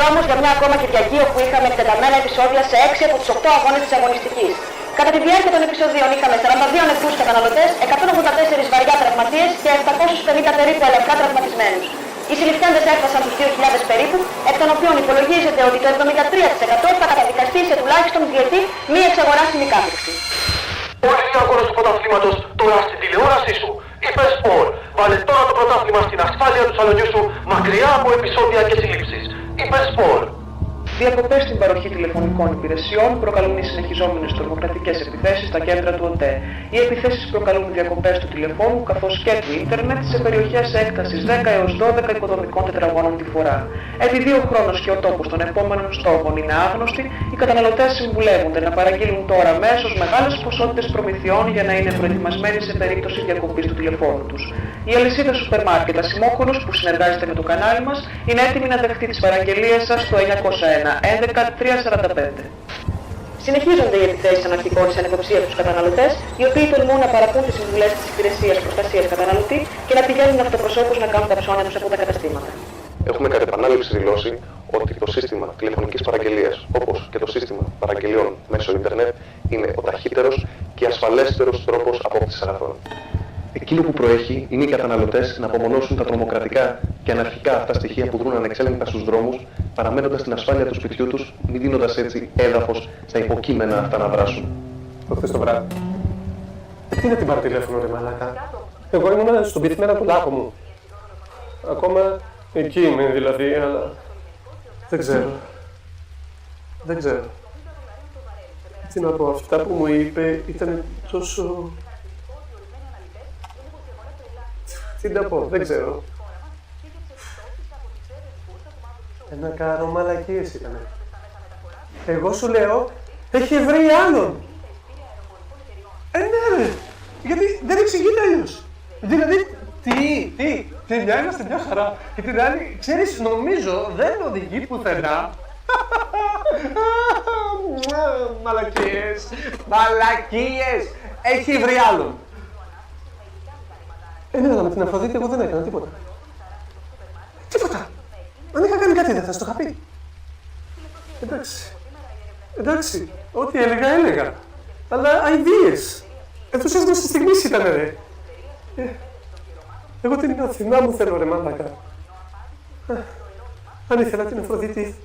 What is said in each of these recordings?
δρόμους για μια ακόμα Κυριακή όπου είχαμε εκτεταμένα επεισόδια σε 6 από τους 8 αγώνες της αγωνιστικής. Κατά τη διάρκεια των επεισοδίων είχαμε 42 νεκρούς καταναλωτές, 184 βαριά τραυματίες και 750 περίπου ελαφρά τραυματισμένους. Οι συλληφθέντες έφτασαν τους 2.000 περίπου, εκ των οποίων υπολογίζεται ότι το 73% θα καταδικαστεί σε τουλάχιστον διετή μη εξαγοράσιμη κάθριξη. Όλοι οι αγώνες του πρωταθλήματος τώρα στην τηλεόρασή σου. Είπε Σπορ. Βάλε τώρα το πρωτάθλημα στην ασφάλεια του σαλονιού σου, μακριά από επεισόδια και συλλήψεις. Είπε Σπορ. Διακοπές στην παροχή τηλεφωνικών υπηρεσιών προκαλούν οι συνεχιζόμενες τρομοκρατικές επιθέσεις στα κέντρα του ΟΤΕ. Οι επιθέσεις προκαλούν διακοπές του τηλεφώνου καθώς και του ίντερνετ σε περιοχές έκτασης 10 έως 12 οικοδομικών τετραγώνων τη φορά. Επειδή ο χρόνος και ο τόπος των επόμενων στόχων είναι άγνωστοι, οι καταναλωτές συμβουλεύονται να παραγγείλουν τώρα αμέσως μεγάλες ποσότητες προμηθειών για να είναι προετοιμασμένοι σε περίπτωση διακοπής του τηλεφώνου τους. Η αλυσίδα σούπερ μάρκετ Ασημόχωνος που συνεργάζεται με το κανάλι μας είναι έτοιμη να δεχτεί τις παραγγελίες σας στο 901 11 345. Συνεχίζονται οι επιθέσεις αναρχικών σε ανυποψίαστους καταναλωτές, οι οποίοι τολμούν να παραπούν τις συμβουλές της Υπηρεσίας Προστασίας Καταναλωτή και να πηγαίνουν αυτοπροσώπους να κάνουν τα ψώνια τους από τα καταστήματα. Έχουμε κατ' επανάληψη δηλώσει ότι το σύστημα τηλεφωνικής παραγγελίας, όπως και το σύστημα παραγγελιών μέσω ίντερνετ, είναι ο ταχύτερος και ασφαλέστερος τρόπος απόκτησης αγαθών. Εκείνο που προέχει είναι οι καταναλωτές να απομονώσουν τα τρομοκρατικά και αναρχικά αυτά στοιχεία που δρούν ανεξέλεγκτα στους δρόμους, παραμένοντας στην ασφάλεια του σπιτιού τους, μη δίνοντας έτσι έδαφος στα υποκείμενα αυτά να δράσουν. Προχθές το βράδυ. Τι να την πάρω τηλέφωνο, ρε μαλάκα. Εγώ ήμουν στον πυθμένα του λάκκου μου. Ακόμα εκεί είμαι δηλαδή, αλλά δεν ξέρω. Δεν ξέρω. Τι να πω, αυτά που μου είπε ήταν τόσο... Τι να πω, δεν ξέρω. Ένα κάρο μαλακίες ήτανε. Εγώ σου λέω, έχει βρει άλλον. Ναι ρε, γιατί δεν εξηγείται αλλιώς. Δηλαδή, τη μια είμαστε μια χαρά και την άλλη, ξέρεις, νομίζω δεν οδηγεί πουθενά. Μαλακίες, μαλακίες, έχει βρει άλλον. Ναι, αλλά με την Αφροδίτη εγώ δεν έκανα τίποτα. Τίποτα. Αν είχα κάνει κάτι δεν θα σου το είχα πει. Εντάξει, ό,τι έλεγα. Αλλά αηδίες. Ενθουσιασμός της στιγμής ήταν, ρε. Εγώ την Αθηνά μου θέλω, ρε μάλακα. Αν ήθελα την Αφροδίτη,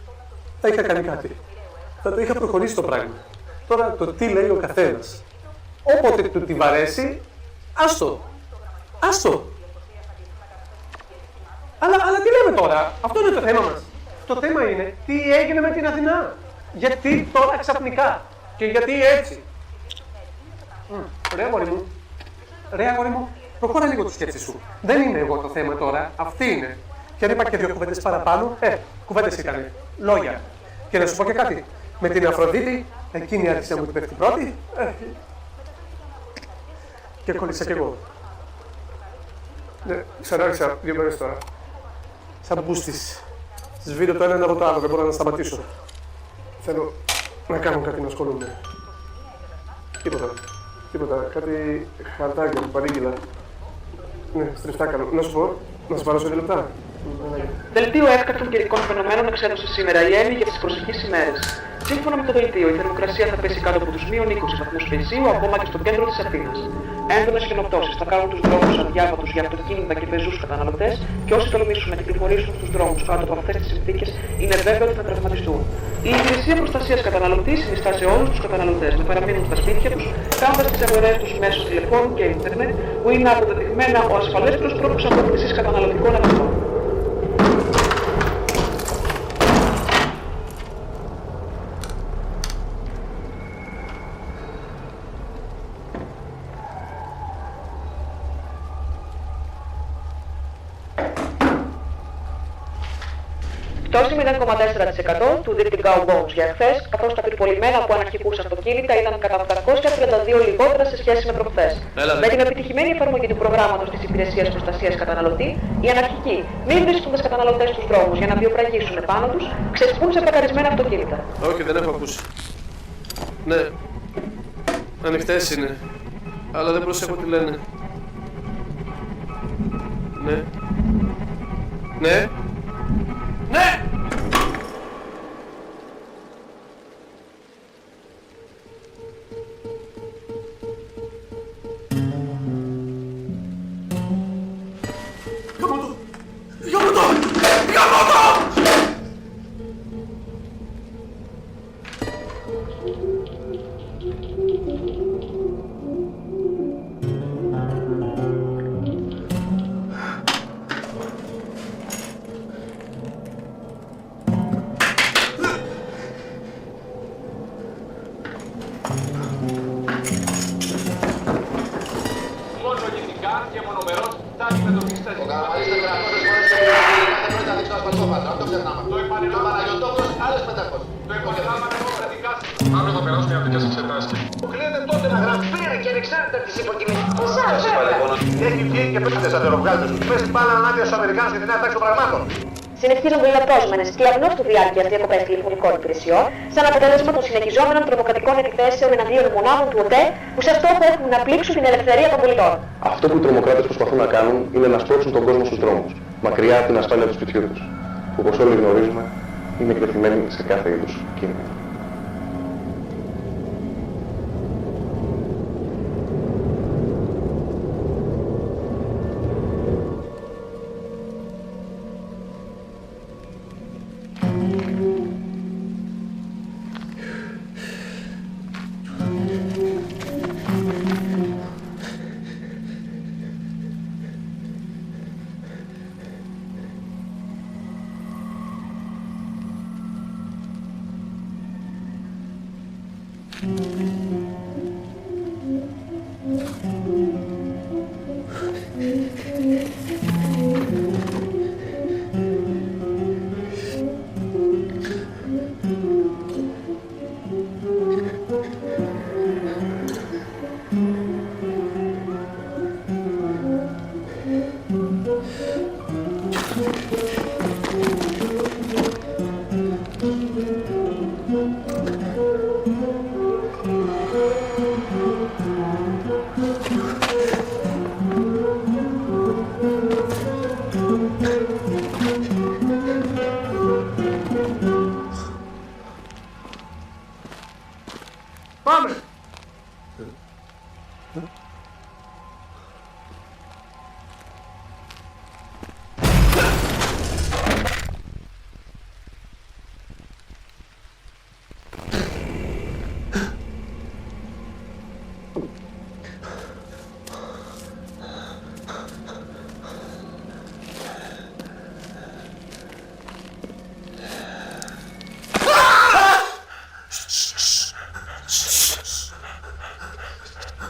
θα είχα κάνει κάτι. Θα το είχα προχωρήσει το πράγμα. Τώρα το τι λέει ο καθένας. Όποτε του τη βαρέσει, άστο. Αλλά τι λέμε τώρα, αυτό είναι το θέμα μας. Το θέμα είναι τι έγινε με την Αθηνά. Γιατί τώρα ξαφνικά και γιατί έτσι. Ρε αγόρι μου, προχώρα λίγο τη σκέψη σου. Δεν είναι εγώ το θέμα τώρα, αυτή είναι. Και αν είπα και δύο κουβέντες παραπάνω, κουβέντες ήταν. Λόγια. Και να σου πω και κάτι. Με την Αφροδίτη, εκείνη άρχισε να μου την πέφτει πρώτη. Και κόλλησα κι εγώ. Ναι, ξανάρχισα 2 μέρες τώρα. Σαν μπούστης. Σβήνω το ένα από το άλλο, δεν μπορώ να σταματήσω. Θέλω να κάνω κάτι να ασχολούμαι. Τίποτα. Κάτι χαρτάκια που παρήγγειλα. Ναι, στριφτά κάνω. Να σου πω, να σου πάρω σε 2 λεπτά. Δελτίο έκτακτων καιρικών φαινομένων εξέδωσε σήμερα η ΕΜΗ για τις προσεχείς ημέρες. Σύμφωνα με το δελτίο, η θερμοκρασία θα πέσει κάτω από τους μείον 20 βαθμούς Κελσίου ακόμα και στο κέντρο της Αθήνας. Έντονες χιονοπτώσεις θα κάνουν τους δρόμους αδιάβατους για αυτοκίνητα και πεζούς καταναλωτές και όσοι τολμήσουν να κυκλοφορήσουν στους δρόμους κάτω από αυτές τις συνθήκες είναι βέβαιο ότι θα τραυματιστούν. Η Υπηρεσία Προστασίας Καταναλωτή συνιστά σε όλους τους καταναλωτές να παραμείνουν στα σπίτια τους, κάνοντας τις αγορές τους μέσω τηλεφώνου και ίντερνετ, που είναι αποδεδειγμένα ο ασφαλέστερος τρόπος απόκτησης καταναλωτικών αγαθών. Πτώση 0,4% του δείκτη Dow Jones για χθες, καθώς τα πυρπολιμένα από αναρχικούς αυτοκίνητα ήταν κατά 832 λιγότερα σε σχέση με προχθές. Με την επιτυχημένη εφαρμογή του προγράμματος της Υπηρεσίας Προστασίας Καταναλωτή, οι αναρχικοί μην βρίσκοντας καταναλωτές στους δρόμους για να βιοπραγήσουν επάνω τους, ξεσπούν σε πακαρισμένα αυτοκίνητα. Όχι, δεν έχω ακούσει. Ναι, ανοιχτές είναι, αλλά δεν προσέχω τι λένε. Ναι. αντιμετωπίστε. Ο Καραμαλής 400 φορές κάθε πρωί τα δείξει τα σπασόματα. Δεν το ξεχνάμε. Το επαναλαμβάνω. Ο Παναγιωτόπουλος άλλες 500. Το επαναλαμβάνω δημοκρατικά. Αύριο θα περάσουν οι απτικές εξετάσεις. Κλείνετε τότε να γράφει. Πήρε και ανεξάρτητα της υποκειμενικής. Έχει βγει και πέφτει σαν τεροβγάλτες. Πες την μπάλα ανάμεσα στους Αμερικάνους και τη νέα τάξη των πραγμάτων. Συνεχίζονται οι απρόσμενες και αγνώστου διάρκειας διακοπές τηλεφωνικών υπηρεσιών, σαν αποτέλεσμα των συνεχιζόμενων τρομοκρατικών επιθέσεων εναντίον μονάδων του ΟΤΕ που σε στόχο έχουν να πλήξουν την ελευθερία των πολιτών. Αυτό που οι τρομοκράτες προσπαθούν να κάνουν είναι να σπρώξουν τον κόσμο στους δρόμους, μακριά από την ασφάλεια του σπιτιού τους, που όπως όλοι γνωρίζουμε είναι εκτεθειμένοι σε κάθε είδους κίνδυνο. Πάμε!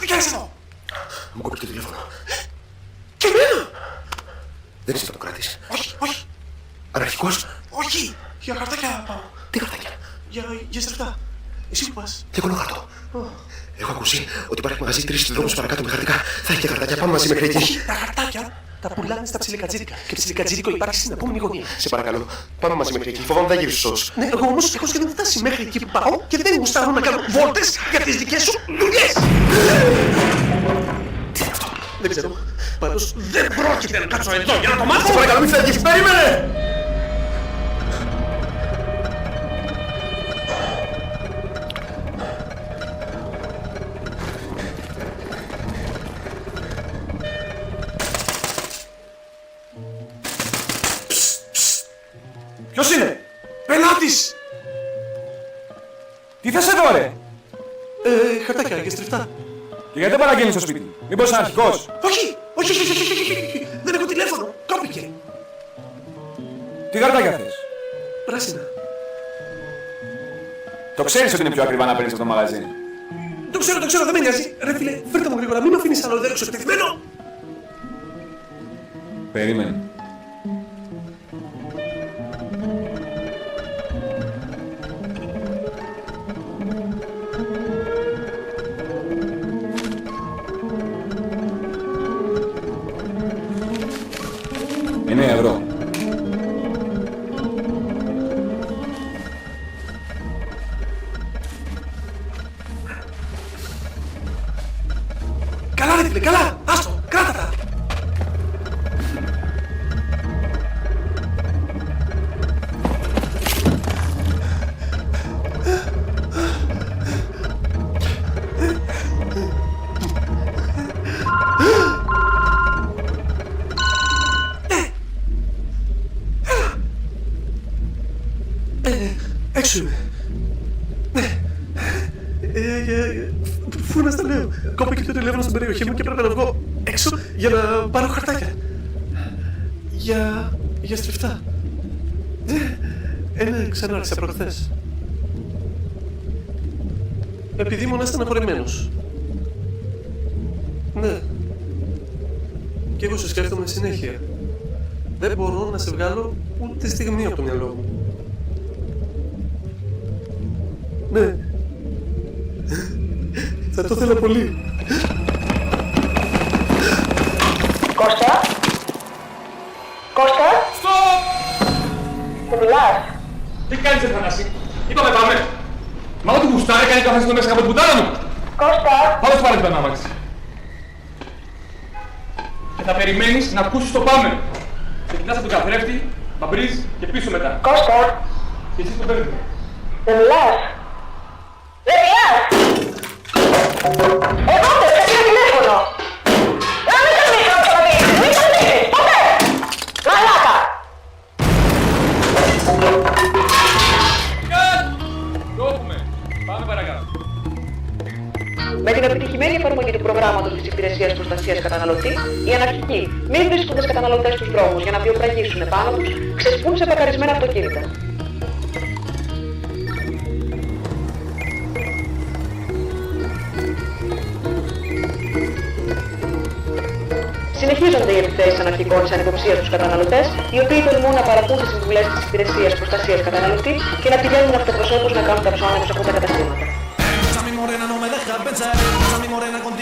Τι κάνεις εδώ! Μου κόψει το τηλέφωνο. Και εμένα! Δεν είσαι αυτοκράτης. Όχι, όχι, Αναρχικός. όχι! Για χαρτάκια πάω. Τι χαρτάκια. Για στρεφτά. Εσύ που πας. Και κονογάρτο. Έχω ακούσει ότι υπάρχει μαγαζί 3 δρόμους παρακάτω με χαρτικά. Θα έχει και χαρτάκια. Πάμε μαζί μέχρι εκεί. Όχι, τα χαρτάκια τα πουλάνε στα ψιλικατζίρικα. Και ψιλικατζίρικο υπάρχει στην επόμενη γωνία. Σε παρακαλώ. Πάμε μαζί μέχρι εκεί. Φοβάμαι δεν γυρίσεις σως. Ναι, εγώ όμως έχω σχεδόν φτάσει μέχρι εκεί που πάω και δεν γουστάρω να κάνω βόλτες για τις δικές σου δουλειές. Τι είναι αυτό. Δεν ξέρω. Πάντως δεν πρόκειται να κάτσω εδώ για να το μάθω. Σε παρακαλώ μην φεύγεις. Περίμενε. Ποιος είναι? Πελάτης! Τι θες εδώ, ρε! Χαρτάκια για στριφτά. Και γιατί δεν παραγγέλνεις στο σπίτι, μήπως είσαι αρχικός? Όχι! Όχι! Δεν έχω τηλέφωνο! Κόπηκε! Τι χαρτάκια θες? Πράσινα. Το ξέρεις ότι είναι πιο ακριβά να παίρνεις από το μαγαζί. Το ξέρω, δεν με νοιάζει. Ρε φίλε, φέρτε μου γρήγορα, μην με αφήνεις άλλο δέρεξο εκτεθειμένο. Περίμενε. €9. Καλά ρε φίλε, καλά! Άστο, κράτα τα! Έξω είμαι. Φούρνας τα λέω. Κόπηκε το τηλέφωνο στην περιοχή μου και πρέπει να βγω έξω για να πάρω χαρτάκια. Για στριφτά. Ένα ξανάρχισα προχθές. Επειδή ήμουν στεναχωρημένος. Ναι. Και εγώ σε σκέφτομαι συνέχεια. Δεν μπορώ να σε βγάλω ούτε στιγμή από το μυαλό μου. Ναι. Θα το ήθελα πολύ. Κώστα! Κώστα! Στοπ! Μου μιλάς? Τι κάνεις Θανάση? Είπαμε πάμε. Μα ό,τι γουστάρει κάνει καφέ στο μέσα από την πουτάνα μου. Κώστα! Πάμε στο πάρε την αμάξι. Και θα περιμένεις να ακούσεις το πάμε. Ξεκινάς από τον καθρέφτη, μπαμπρίζ και πίσω μετά. Κώστα! Και εσύ το παίρνετε. Δεν μιλάς? Δεν μιλάς! Εγώ δεν θα πήρα τηλέφωνο! Μην ξαφνίσεις να ξαναδείξεις! Μην ξαφνίσεις! Ποτέ! Μαλάκα! Το έχουμε. Πάμε παρακάτω. Με την επιτυχημένη εφαρμογή του προγράμματος της Υπηρεσίας Προστασίας Καταναλωτή, οι αναρχικοί μην βρίσκονται σε καταναλωτές στους δρόμους για να βιοπραγήσουν επάνω τους, ξεσπούν σε πακαρισμένα αυτοκίνητα. Συνεχίζονται οι επιθέσεις αναρχικών σε ανυποψία στους καταναλωτές, οι οποίοι τολμούν να παρακούν τις συμβουλές της Υπηρεσίας Προστασίας Καταναλωτή και να πηγαίνουν αυτοπροσώπους να κάνουν τα ψώνια τους από τα καταστήματα. Esa mi morena no me deja pensar, esa mi morena con